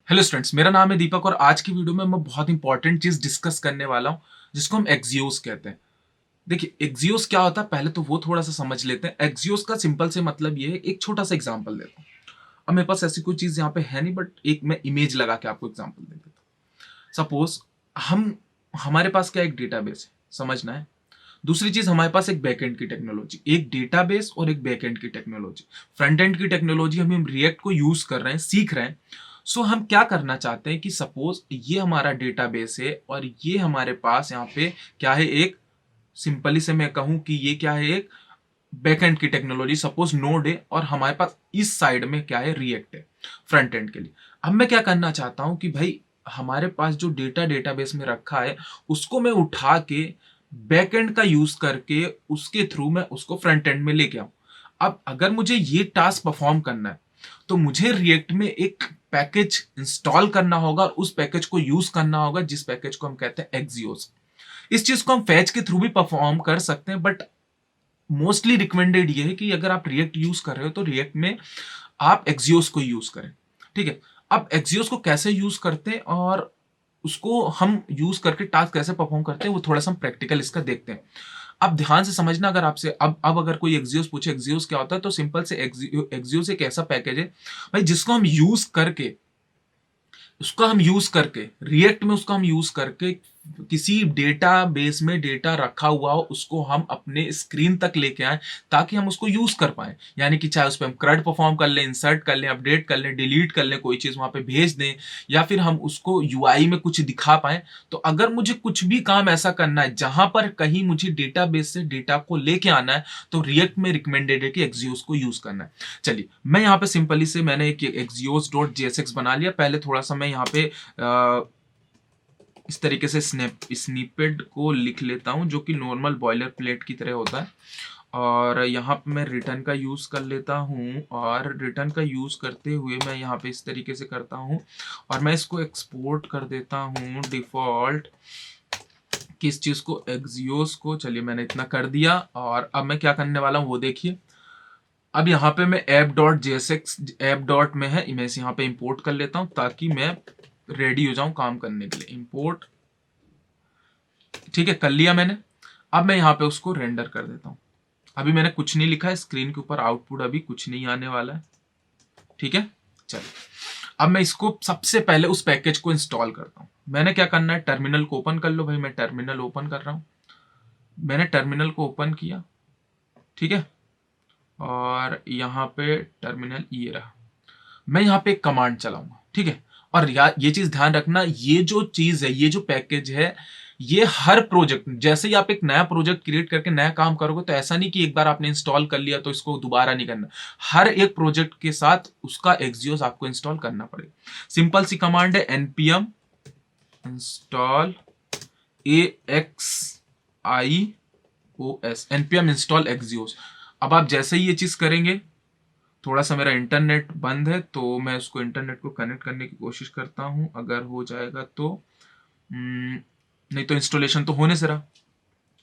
Hello students, मेरा नाम है दीपक और आज की वीडियो में मैं बहुत इंपॉर्टेंट चीज डिस्कस करने वाला हूं जिसको हम एक्सियोस कहते हैं। देखिए, एक्सियोस क्या होता है पहले तो वो थोड़ा सा समझ लेते हैं। एक्सियोस का सिंपल से मतलब ये है, एक छोटा सा एग्जांपल देता हूं। अब मेरे पास ऐसी कोई चीज यहाँ पे है नहीं, बट एक मैं इमेज लगा के आपको एग्जांपल दे देता हूं। सपोज हम हमारे पास क्या एक डेटाबेस है, समझना है। दूसरी चीज, हमारे पास एक बैकएंड की टेक्नोलॉजी, एक डेटाबेस और एक बैकएंड की टेक्नोलॉजी। फ्रंट एंड की टेक्नोलॉजी हम रिएक्ट को यूज कर रहे हैं, सीख रहे हैं। सो हम क्या करना चाहते हैं कि सपोज ये हमारा डेटाबेस है और ये हमारे पास यहाँ पे क्या है, एक सिंपली से मैं कहूं कि ये क्या है, एक बैकएंड की टेक्नोलॉजी। सपोज नोड है और हमारे पास इस साइड में क्या है, रिएक्ट है फ्रंट एंड के लिए। अब मैं क्या करना चाहता हूं कि भाई हमारे पास जो डेटाबेस में रखा है उसको मैं उठा के बैकएंड का यूज करके उसके थ्रू मैं उसको फ्रंट एंड में लेके आऊं। अब अगर मुझे ये टास्क परफॉर्म करना है तो मुझे रिएक्ट में एक पैकेज इंस्टॉल करना होगा और उस पैकेज को यूज करना होगा जिस पैकेज को हम कहते हैं एक्सियोस। इस चीज को हम फैच के थ्रू भी परफॉर्म कर सकते हैं, बट मोस्टली रिकमेंडेड ये है कि अगर आप रिएक्ट यूज कर रहे हो तो रिएक्ट में आप एक्सियोस को यूज करें। ठीक है, अब एक्सियोस को कैसे यूज करते हैं और उसको हम यूज करके टास्क कैसे परफॉर्म करते हैं वो थोड़ा सा हम प्रैक्टिकल इसका देखते हैं। अब ध्यान से समझना, अगर आपसे अब अगर कोई एक्सियोस पूछे एक्सियोस क्या होता है, तो सिंपल से एक्सियोस एक ऐसा पैकेज है भाई जिसको हम यूज करके, उसका हम यूज करके रिएक्ट में उसका हम यूज करके किसी डेटाबेस में डेटा रखा हुआ हो उसको हम अपने स्क्रीन तक लेके आए ताकि हम उसको यूज कर पाए। यानी कि चाहे उस पर हम क्रड परफॉर्म कर लें, इंसर्ट कर लें, अपडेट कर लें, डिलीट कर लें, कोई चीज वहां पे भेज दें, या फिर हम उसको यूआई में कुछ दिखा पाए। तो अगर मुझे कुछ भी काम ऐसा करना है जहां पर कहीं मुझे डेटाबेस से डेटा को लेके आना है तो रिएक्ट में रिकमेंडेड है कि एक्सियोस को यूज करना है। चलिए, मैं यहाँ पे सिंपली से मैंने एक एक्सियोस डॉट जेएसएक्स बना लिया। पहले थोड़ा सा मैं यहाँ पे इस तरीके से स्निपेट को लिख लेता हूं जो कि नॉर्मल बॉयलर प्लेट की तरह होता है। और यहाँ पे मैं रिटर्न का यूज कर लेता हूँ और रिटर्न का यूज करते हुए मैं यहाँ पे इस तरीके से करता हूँ और मैं इसको एक्सपोर्ट कर देता हूँ डिफॉल्ट किस चीज को, एक्सियोस को। चलिए, मैंने इतना कर दिया और अब मैं क्या करने वाला हूँ वो देखिए। अब यहाँ पे मैं app dot JSX app dot में है, मैं यहाँ पे इंपोर्ट कर लेता हूँ ताकि मैं रेडी हो जाऊं काम करने के लिए। इंपोर्ट, ठीक है, कर लिया मैंने। अब मैं यहाँ पे उसको रेंडर कर देता हूं। अभी मैंने कुछ नहीं लिखा है स्क्रीन के ऊपर, आउटपुट अभी कुछ नहीं आने वाला है। ठीक है, चलिए, अब मैं इसको सबसे पहले उस पैकेज को इंस्टॉल करता हूं। मैंने क्या करना है, टर्मिनल को ओपन कर लो भाई। मैं टर्मिनल ओपन कर रहा हूं, मैंने टर्मिनल को ओपन किया। ठीक है, और यहाँ पे टर्मिनल ये रहा। मैं यहाँ पे एक कमांड चलाऊंगा। ठीक है, और ये चीज ध्यान रखना, ये जो चीज है, ये जो पैकेज है, ये हर प्रोजेक्ट, जैसे ही आप एक नया प्रोजेक्ट क्रिएट करके नया काम करोगे तो ऐसा नहीं कि एक बार आपने इंस्टॉल कर लिया तो इसको दोबारा नहीं करना। हर एक प्रोजेक्ट के साथ उसका एक्सियोस आपको इंस्टॉल करना पड़ेगा। सिंपल सी कमांड है, npm install AXIOS, npm install Axios. अब आप जैसे ही ये चीज करेंगे, थोड़ा सा मेरा इंटरनेट बंद है तो मैं उसको इंटरनेट को कनेक्ट करने की कोशिश करता हूं, अगर हो जाएगा तो। नहीं तो इंस्टॉलेशन तो होने से रहा।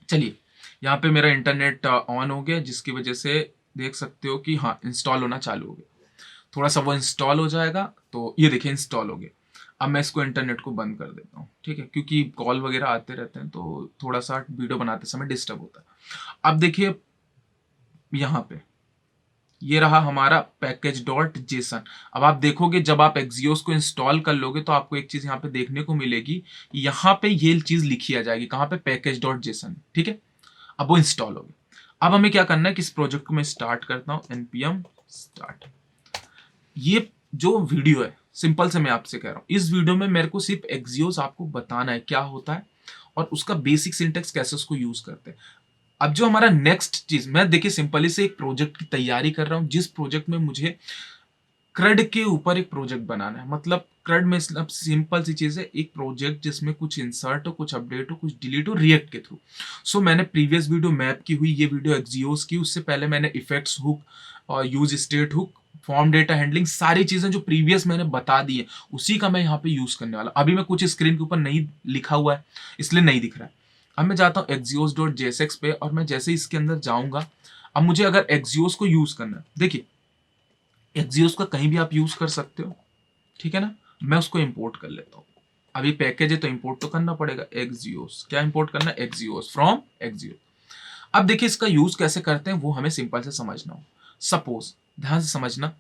चलिए, यहाँ पे मेरा इंटरनेट ऑन हो गया जिसकी वजह से देख सकते हो कि हाँ, इंस्टॉल होना चालू हो गया। थोड़ा सा वो इंस्टॉल हो जाएगा तो ये देखिए इंस्टॉल हो गया। अब मैं इसको इंटरनेट को बंद कर देता हूँ। ठीक है, क्योंकि कॉल वगैरह आते रहते हैं तो थोड़ा सा वीडियो बनाते समय डिस्टर्ब होता है। अब देखिए यहाँ पे ये रहा हमारा पैकेज डॉट जेसन। अब आप देखोगे जब आप एक्सियोस को इंस्टॉल कर लोगे तो आपको एक चीज यहाँ पे देखने को मिलेगी, यहाँ पे ये चीज लिखी आ जाएगी कहाँ पे, पैकेज डॉट जेसन। ठीक है, अब वो इंस्टॉल हो गया। अब हमें क्या करना है कि इस प्रोजेक्ट को मैं स्टार्ट करता हूँ, npm स्टार्ट। ये जो वीडियो है, सिंपल से मैं आपसे कह रहा हूँ, इस वीडियो में मेरे को सिर्फ एक्सियोस आपको बताना है क्या होता है और उसका बेसिक सिंटेक्स कैसे उसको यूज करते हैं। अब जो हमारा नेक्स्ट चीज, मैं देखिए सिंपली से एक प्रोजेक्ट की तैयारी कर रहा हूं जिस प्रोजेक्ट में मुझे क्रड के ऊपर एक प्रोजेक्ट बनाना है। मतलब क्रड में सिंपल सी चीज है, एक प्रोजेक्ट जिसमें कुछ इंसर्ट हो, कुछ अपडेट हो, कुछ डिलीट हो रिएक्ट के थ्रू। सो मैंने प्रीवियस वीडियो मैप की हुई, ये वीडियो एक्सियोस की, उससे पहले मैंने इफेक्ट्स हुक और use state hook, form data handling, सारी चीजें जो प्रीवियस मैंने बता दी है उसी का मैं यहाँ पे यूज करने वाला। अभी मैं कुछ स्क्रीन के ऊपर नहीं लिखा हुआ है इसलिए नहीं दिख रहा है। अब मैं जाता हूँ एक्सियोस डॉट जेएसएक्स पे और मैं जैसे इसके अंदर जाऊंगा, अब मुझे अगर एक्सियोस को यूज करना है, देखिए एक्सियोस का कहीं भी आप यूज कर सकते हो। ठीक है ना, मैं उसको इंपोर्ट कर लेता हूँ। अभी पैकेज है तो इंपोर्ट तो करना पड़ेगा। एक्सियोस, क्या इंपोर्ट करना है? Axios, from Axios. अब देखिए इसका यूज कैसे करते हैं वो हमें सिंपल से समझना हो। सपोज, ध्यान से समझना,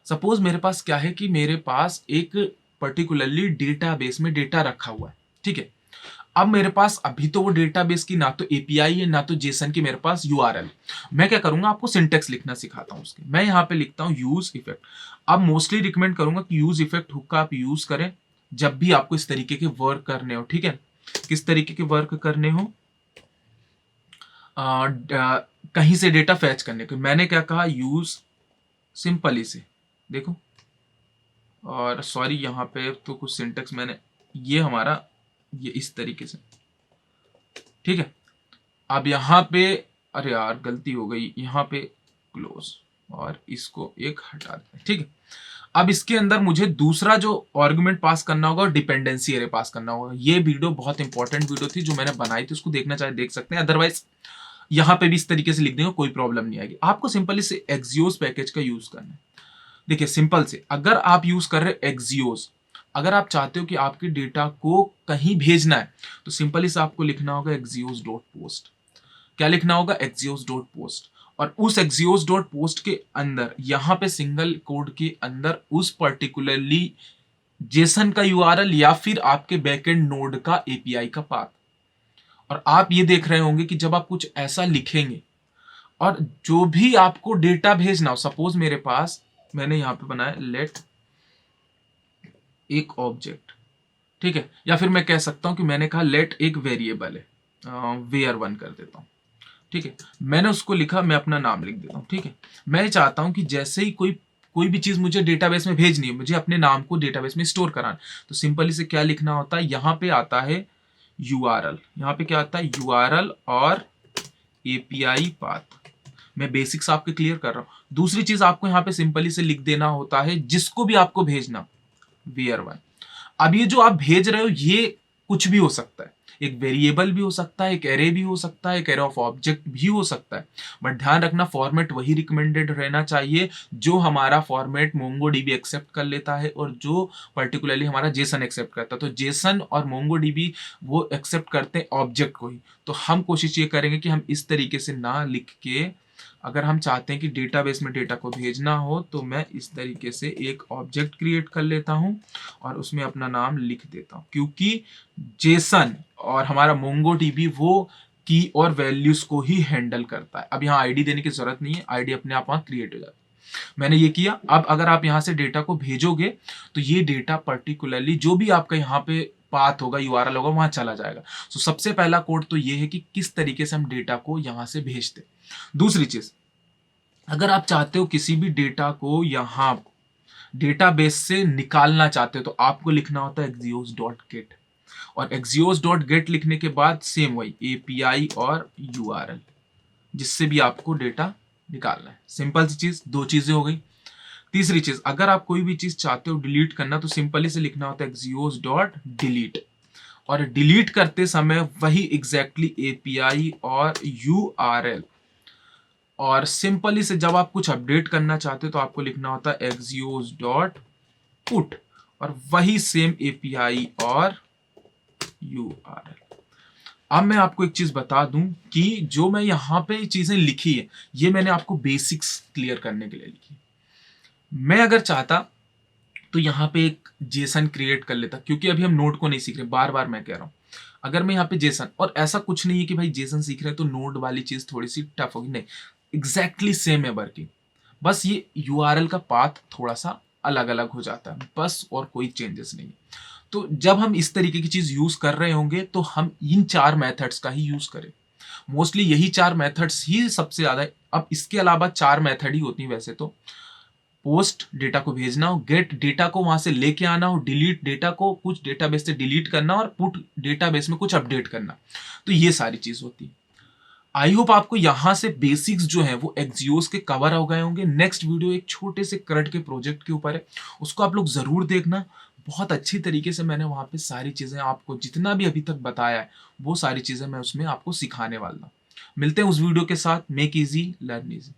सपोज मेरे पास क्या है कि मेरे पास एक पर्टिकुलरली डेटाबेस में डेटा रखा हुआ है, ठीक है। अब मेरे पास अभी तो वो डेटाबेस की ना तो एपीआई है ना तो जेसन की मेरे पास यूआरएल। मैं क्या करूंगा, आपको सिंटेक्स लिखना सिखाता हूं उसके। मैं यहाँ पे लिखता हूँ यूज इफेक्ट। अब मोस्टली रिकमेंड करूंगा कि यूज इफेक्ट हुक का आप यूज करें जब भी आपको इस तरीके के वर्क करने हो, ठीक है। किस तरीके के वर्क करने हो? कहीं से डेटा फैच करने के। मैंने क्या कहा? यूज सिंपली से, देखो। और सॉरी यहाँ पे तो कुछ सिंटेक्स मैंने, ये हमारा ये इस तरीके से, ठीक है। अब यहाँ पे, अरे यार गलती हो गई, यहाँ पे क्लोज और इसको एक हटा दें, ठीक है। अब इसके अंदर मुझे दूसरा जो आर्गुमेंट पास करना होगा, डिपेंडेंसी एरे पास करना होगा। ये वीडियो बहुत इंपॉर्टेंट वीडियो थी जो मैंने बनाई थी, उसको देखना चाहे देख सकते हैं, अदरवाइज यहाँ पे भी इस तरीके से लिख देंगे, कोई प्रॉब्लम नहीं आएगी। आपको सिंपल इस एक्सियोस पैकेज का यूज करना है। देखिए सिंपल से, अगर आप यूज कर रहे हो एक्सियोस, अगर आप चाहते हो कि आपके डेटा को कहीं भेजना है तो सिंपली से आपको लिखना होगा एक्सियोस डॉट पोस्ट। क्या लिखना होगा? Axios dot post. और उस एक्सियोस डॉट पोस्ट के अंदर, यहां पे सिंगल कोड के अंदर, उस पर्टिकुलरली जेसन का यूआरएल या फिर आपके बैकएंड नोड का एपीआई का पाथ। और आप ये देख रहे होंगे कि जब आप कुछ ऐसा लिखेंगे और जो भी आपको डेटा भेजना हो, सपोज मेरे पास, मैंने यहां पे बनाया लेट एक ऑब्जेक्ट, ठीक है। या फिर मैं कह सकता हूं कि मैंने कहा लेट एक वेरिएबल है, वेयर वन कर देता हूं, ठीक है। मैंने उसको लिखा, मैं अपना नाम लिख देता हूं, ठीक है। मैं चाहता हूं कि जैसे ही कोई कोई भी चीज मुझे डेटाबेस में भेजनी है, मुझे अपने नाम को डेटाबेस में स्टोर कराना, तो सिंपली से क्या लिखना होता है? यहां पे आता है यूआरएल, यहां पे क्या आता है? यूआरएल और एपीआई पाथ। मैं बेसिक्स आपके क्लियर कर रहा हूं। दूसरी चीज आपको यहां पे सिंपली से लिख देना होता है, जिसको भी आपको भेजना, वेयर वन। अब ये जो आप भेज रहे हो ये कुछ भी हो सकता है, एक वेरिएबल भी हो सकता है, एक एरे भी हो सकता है, एक एरे ऑफ ऑब्जेक्ट भी हो सकता है। बट ध्यान रखना, फॉर्मेट वही रिकमेंडेड रहना चाहिए जो हमारा फॉर्मेट मोंगोडीबी एक्सेप्ट कर लेता है और जो पर्टिकुलरली हमारा जेसन एक्सेप्ट करता है। तो जेसन और मोंगोडीबी वो एक्सेप्ट करते हैं ऑब्जेक्ट को ही। तो हम कोशिश ये करेंगे कि हम इस तरीके से ना लिख के, अगर हम चाहते हैं कि डेटाबेस में डेटा को भेजना हो तो मैं इस तरीके से एक ऑब्जेक्ट क्रिएट कर लेता हूं और उसमें अपना नाम लिख देता हूं, क्योंकि जेसन और हमारा मोंगोडीबी वो की और वैल्यूज को ही हैंडल करता है। अब यहाँ आईडी देने की जरूरत नहीं है, आईडी अपने आप वहां क्रिएट हो जाती है। मैंने ये किया। अब अगर आप यहां से डेटा को भेजोगे तो ये डेटा पर्टिकुलरली जो भी आपका यहाँ पे पाथ होगा, यूआरएल होगा, वहां चला जाएगा। तो सबसे पहला कोड तो ये है कि किस तरीके से हम डेटा को यहां से भेजते। दूसरी चीज, अगर आप चाहते हो किसी भी डेटा को यहां डेटाबेस से निकालना चाहते हो तो आपको लिखना होता है एक्सियोस डॉट गेट। और एक्सियोस डॉट गेट लिखने के बाद सेम वही एपीआई और यूआरएल, जिससे भी आपको डेटा निकालना है। सिंपल सी चीज, दो चीजें हो गई। तीसरी चीज, अगर आप कोई भी चीज चाहते हो डिलीट करना तो सिंपली से लिखना होता है एक्सियोस डॉट डिलीट। और डिलीट करते समय वही एग्जैक्टली एपीआई और यूआरएल। और सिंपली से जब आप कुछ अपडेट करना चाहते हो तो आपको लिखना होता है एक्सियोस डॉट पुट और वही सेम एपीआई और यूआरएल। अब मैं आपको एक चीज बता दूं कि जो मैं यहां पे चीजें लिखी है ये मैंने आपको बेसिक्स क्लियर करने के लिए लिखी है। मैं अगर चाहता तो यहां पे एक जेसन क्रिएट कर लेता, क्योंकि अभी हम नोड को नहीं सीख रहे, बार बार मैं कह रहा हूं। अगर मैं यहाँ पे जेसन, और ऐसा कुछ नहीं है कि भाई जेसन सीख रहे हैं तो नोड वाली चीज थोड़ी सी टफ होगी, नहीं, एग्जैक्टली सेम है वर्किंग। बस ये यूआरएल का पाथ थोड़ा सा अलग अलग हो जाता है बस, और कोई चेंजेस नहीं। तो जब हम इस तरीके की चीज यूज कर रहे होंगे तो हम इन चार मेथड्स का ही यूज करें। मोस्टली यही चार मेथड्स ही सबसे ज्यादा है। अब इसके अलावा चार मेथड ही होती है वैसे तो। पोस्ट, डेटा को भेजना हो, गेट, डेटा को वहां से लेके आना हो, डिलीट, डेटा को कुछ डेटाबेस से डिलीट करना, और पुट, डेटाबेस में कुछ अपडेट करना। तो ये सारी चीज होती है। आई होप आपको यहां से बेसिक्स जो है वो एक्सियोस के कवर हो गए होंगे। नेक्स्ट वीडियो एक छोटे से करंट के प्रोजेक्ट के ऊपर है, उसको आप लोग जरूर देखना। बहुत अच्छी तरीके से मैंने वहां पे सारी चीजें आपको जितना भी अभी तक बताया है वो सारी चीजें मैं उसमें आपको सिखाने वाला हूं। मिलते हैं उस वीडियो के साथ। Make easy, learn easy.